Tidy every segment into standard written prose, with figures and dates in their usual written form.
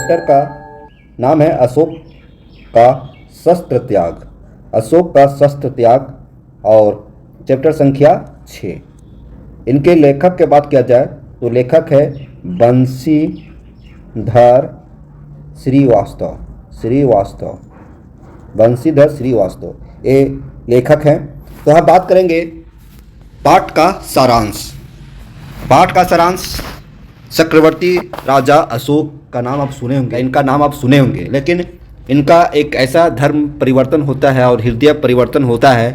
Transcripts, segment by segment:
Chapter का नाम है अशोक का शस्त्र त्याग। अशोक का शस्त्र त्याग और चैप्टर संख्या 6। इनके लेखक की बात किया जाए तो लेखक है बंशीधर श्रीवास्तव। ये लेखक हैं। तो हम बात करेंगे पाठ का सारांश। चक्रवर्ती राजा अशोक का नाम आप सुने होंगे, इनका नाम आप सुने होंगे, लेकिन इनका एक ऐसा धर्म परिवर्तन होता है और हृदय परिवर्तन होता है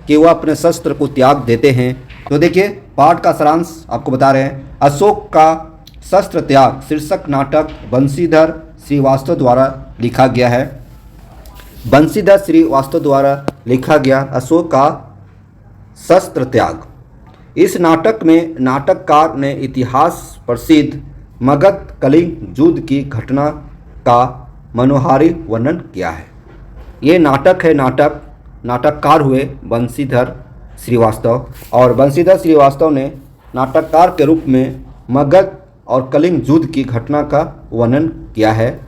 कि वह अपने शस्त्र को त्याग देते हैं। तो देखिए पाठ का सारांश आपको बता रहे हैं। अशोक का शस्त्र त्याग शीर्षक नाटक बंशीधर श्रीवास्तव द्वारा लिखा गया है। बंशीधर श्रीवास्तव द्वारा लिखा गया अशोक का शस्त्र त्याग। इस नाटक में नाटककार ने इतिहास प्रसिद्ध मगध कलिंग युद्ध की घटना का मनोहारी वर्णन किया है। ये नाटक है। नाटककार हुए बंशीधर श्रीवास्तव, और बंशीधर श्रीवास्तव ने नाटककार के रूप में मगध और कलिंग युद्ध की घटना का वर्णन किया है।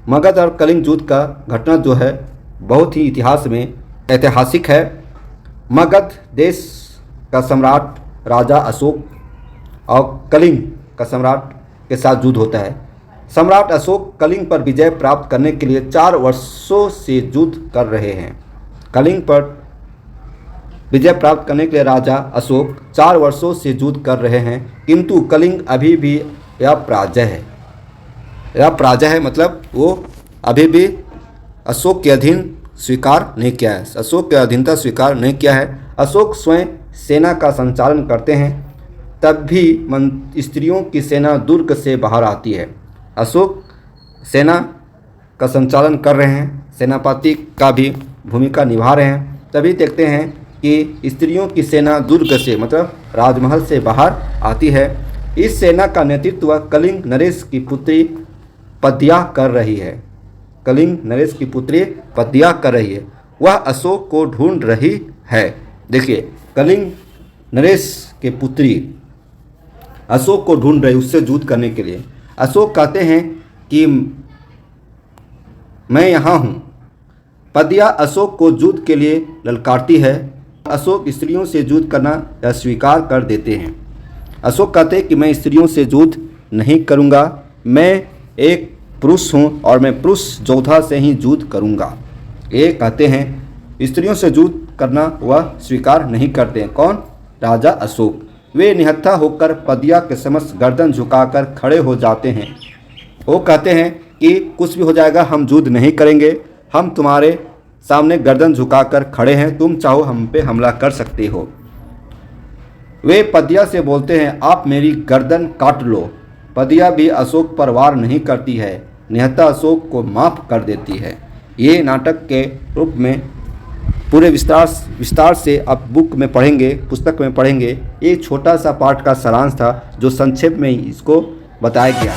मगध और कलिंग युद्ध का घटना जो है बहुत ही इतिहास में ऐतिहासिक है। मगध देश का सम्राट राजा अशोक और कलिंग का सम्राट के साथ युद्ध होता है। सम्राट अशोक कलिंग पर विजय प्राप्त करने के लिए 4 वर्षों से युद्ध कर रहे हैं। कलिंग पर विजय प्राप्त करने के लिए राजा अशोक 4 वर्षों से युद्ध कर रहे हैं, किंतु कलिंग अभी भी यह पराजय है, मतलब वो अभी भी अशोक के अधीन स्वीकार नहीं किया है, अशोक की अधीनता स्वीकार नहीं किया है। अशोक स्वयं सेना का संचालन करते हैं, तब भी स्त्रियों की सेना दुर्ग से बाहर आती है। अशोक सेना का संचालन कर रहे हैं, सेनापति का भी भूमिका निभा रहे हैं, तभी देखते हैं कि स्त्रियों की सेना दुर्ग से मतलब राजमहल से बाहर आती है। इस सेना का नेतृत्व कलिंग नरेश की पुत्री पद्या कर रही है। वह अशोक को ढूंढ रही है। देखिए कलिंग नरेश के पुत्री अशोक को ढूंढ रही, उससे युद्ध करने के लिए। अशोक कहते हैं कि मैं यहाँ हूँ। पद्या अशोक को युद्ध के लिए ललकारती है। अशोक स्त्रियों से युद्ध करना स्वीकार कर देते हैं। अशोक कहते हैं कि मैं स्त्रियों से युद्ध नहीं करूँगा, मैं एक पुरुष हूँ और मैं पुरुष योद्धा से ही युद्ध करूँगा। ये कहते हैं। स्त्रियों से युद्ध करना वह स्वीकार नहीं करते हैं। कौन? राजा अशोक। वे निहत्था होकर पद्या के समक्ष गर्दन झुकाकर खड़े हो जाते हैं। वो कहते हैं कि कुछ भी हो जाएगा, हम युद्ध नहीं करेंगे, हम तुम्हारे सामने गर्दन झुकाकर खड़े हैं, तुम चाहो हम पे हमला कर सकते हो। वे पद्या से बोलते हैं आप मेरी गर्दन काट लो। पद्या भी अशोक पर वार नहीं करती है, निहत्था अशोक को माफ़ कर देती है। ये नाटक के रूप में पूरे विस्तार से आप पुस्तक में पढ़ेंगे। एक छोटा सा पाठ का सारांश था जो संक्षेप में इसको बताया गया।